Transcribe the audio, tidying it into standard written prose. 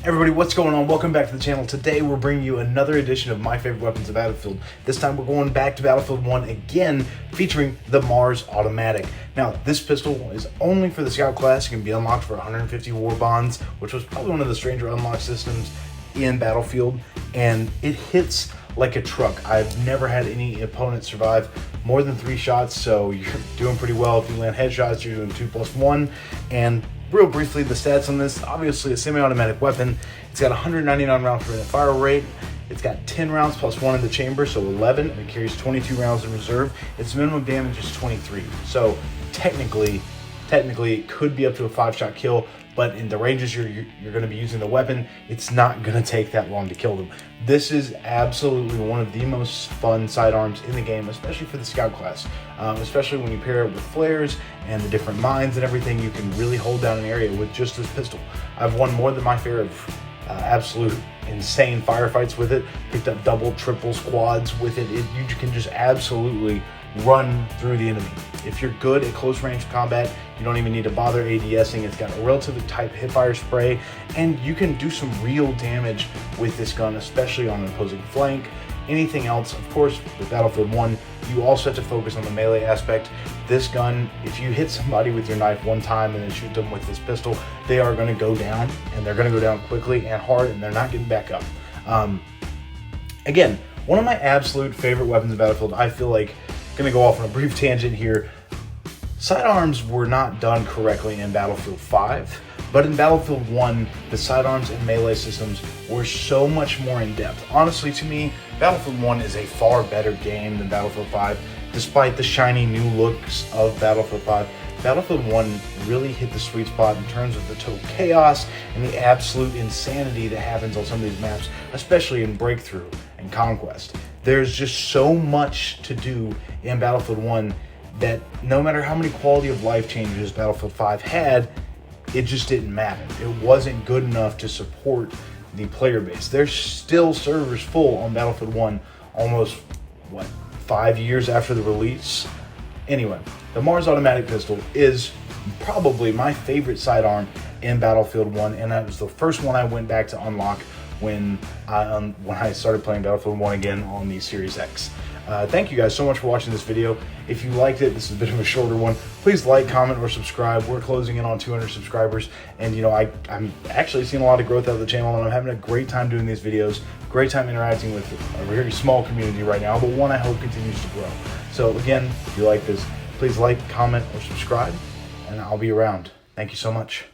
Everybody, what's going on? Welcome back to the channel. Today we're bringing you another edition of My Favorite Weapons of Battlefield. This time we're going back to Battlefield 1 again, featuring the Mars Automatic. Now, this pistol is only for the Scout class. It can be unlocked for 150 war bonds, which was probably one of the stranger unlock systems in Battlefield, and it hits like a truck. I've never had any opponent survive more than 3 shots, so you're doing pretty well. If you land headshots, you're doing 2+1, and real briefly, the stats on this: obviously a semi-automatic weapon. It's got 199 rounds per minute fire rate. It's got 10 rounds plus 1 in the chamber, so 11, and it carries 22 rounds in reserve. Its minimum damage is 23. So technically it could be up to a 5-shot kill, but in the ranges you're going to be using the weapon, it's not going to take that long to kill them. This is absolutely one of the most fun sidearms in the game, especially for the Scout class. Especially when you pair it with flares and the different mines and everything, you can really hold down an area with just this pistol. I've won more than my fair of absolute insane firefights with it. Picked up double, triple, quads with it. You can just absolutely run through the enemy. If you're good at close range combat, you don't even need to bother ADSing. It's got a relatively tight hipfire spray, and you can do some real damage with this gun, especially on an opposing flank. Anything else, of course, with Battlefield 1, you also have to focus on the melee aspect. This gun, if you hit somebody with your knife one time and then shoot them with this pistol, they are going to go down, and they're going to go down quickly and hard, and they're not getting back up. Again, one of my absolute favorite weapons in Battlefield. I feel like, going to go off on a brief tangent here, sidearms were not done correctly in Battlefield 5, but in Battlefield 1, the sidearms and melee systems were so much more in-depth. Honestly, to me, Battlefield 1 is a far better game than Battlefield 5. Despite the shiny new looks of Battlefield 5, Battlefield 1 really hit the sweet spot in terms of the total chaos and the absolute insanity that happens on some of these maps, especially in Breakthrough and Conquest. There's just so much to do in Battlefield 1 that no matter how many quality of life changes Battlefield 5 had, it just didn't matter. It wasn't good enough to support the player base. There's still servers full on Battlefield 1 almost, 5 years after the release? Anyway, the Mars Automatic pistol is probably my favorite sidearm in Battlefield 1, and that was the first one I went back to unlock when I started playing Battlefield 1 again on the Series X. Thank you guys so much for watching this video. If you liked it, this is a bit of a shorter one. Please like, comment, or subscribe. We're closing in on 200 subscribers, and I'm actually seeing a lot of growth out of the channel, and I'm having a great time doing these videos. Great time interacting with a very small community right now, but one I hope continues to grow. So again, if you like this, please like, comment, or subscribe, and I'll be around. Thank you so much.